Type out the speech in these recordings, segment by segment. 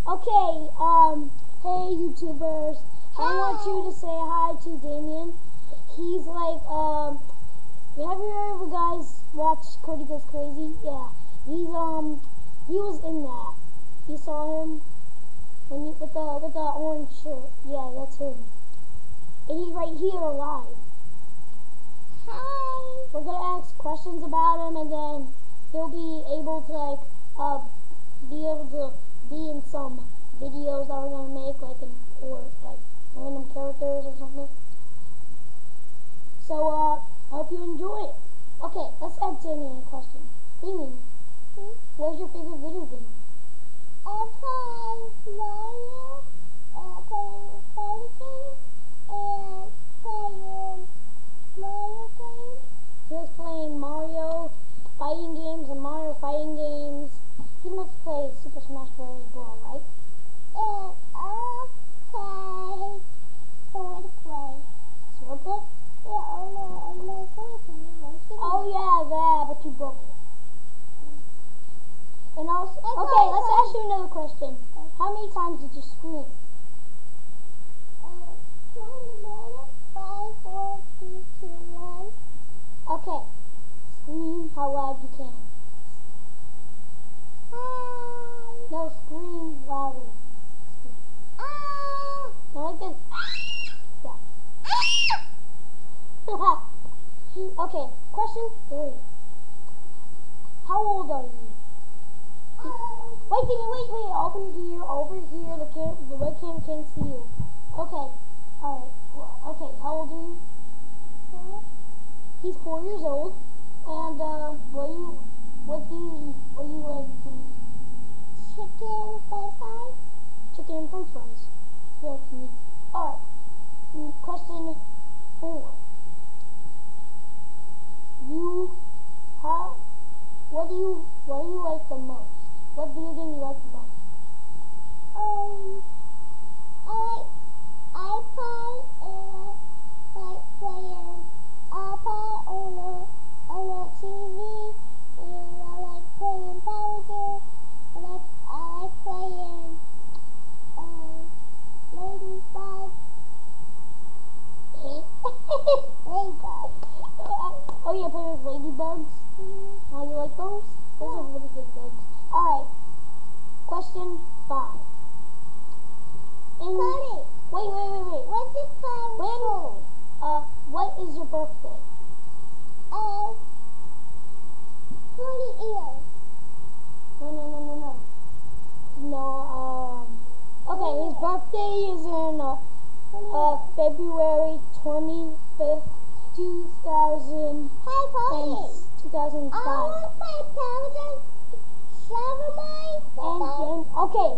Okay, hey YouTubers. I want you to say hi to Damien. He's like, have you ever guys watched Cody Goes Crazy? Yeah. He was in that. You saw him? With the orange shirt. Yeah, that's him. And he's right here live. Hi. We're gonna ask questions about him, and then he'll be able to be in some videos that we're gonna make, or random characters or something. So I hope you enjoy it. Okay, let's ask Damien a question. Damien, what's your favorite video game? I play Mario, and I play fighting and playing Mario games. He was playing Mario fighting games and Mario fighting games. He must play Super Smash Bros. As well, right? And I'll play Swordplay. Swordplay? Yeah, oh no, I'm not Swordplay. Oh yeah, that, but you broke it. And also, okay, let's ask you another question. How many times did you scream? 2 in the morning, 5, 4, 3, 2, 1. Okay, scream how loud you can. No, scream louder. Not like this. Yeah. Okay, question 3. How old are you? Wait, over here, the webcam can't see you. Okay, alright, okay, how old are you? 4. He's 4 years old, and, what do you eat? What do you like to eat? Chicken, french fries. Chicken and french fries. You like to eat. Alright, question 4. What do you like the most? What video game do you like the most? I play playing iPad on a TV, and I like playing Bowser, and I like playing Ladybug. Ladybug. Oh, yeah, playing with ladybugs? Oh, you like those? Those are really good bugs. Alright, question 5. Cody, Wait. what's this 5 When, what is your birthday? 20 years. No, okay, his birthday is in, February 25th, 2000. Hey, Cody. 2005. I want to play Bowser. Okay,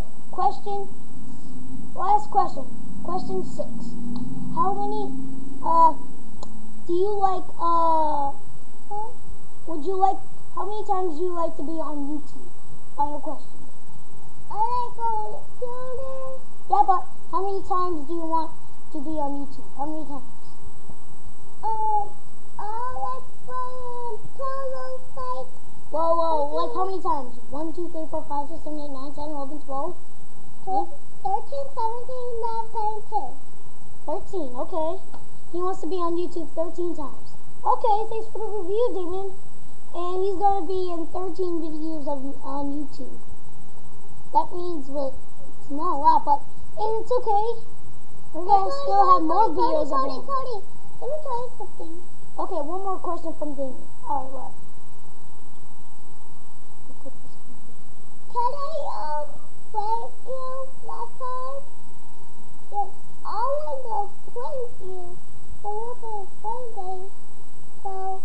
last question. Question 6. How many, do you like, how many times do you like to be on YouTube? Final question. I like on YouTube. Yeah, but how many times do you want to be on YouTube? How many times? I like playing Puzzle Fight. Whoa, like how many times? 1, 2, 3, 4, 5, 6, 7, 8, 9, 10, 11, 12? 13, 17, 9, 10, 13, okay. He wants to be on YouTube 13 times. Okay, thanks for the review, Damien. And he's going to be in 13 videos on YouTube. That means, it's not a lot, but it's okay. We're going to still have more videos of him. Cody, let me tell you something. Okay, one more question from Damien. Alright, what? Can I play you last time? Yes, I want to play with you. So we'll play Sunday. So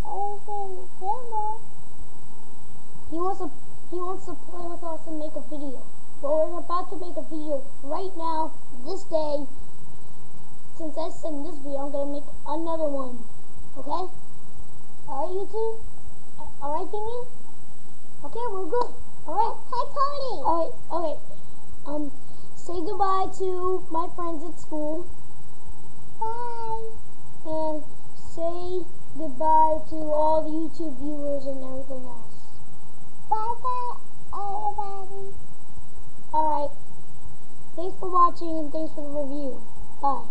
I don't think camera. He wants to play with us and make a video. Well, we're about to make a video right now, this day. Since I sent this video, I'm gonna make another one. Okay? Alright, you two? Alright, Damien? Okay, we're good. Alright. Hey, Cody. Alright, okay. Say goodbye to my friends at school. Bye. And say goodbye to all the YouTube viewers and everything else. Bye, everybody. watching and thanks for the review. Bye.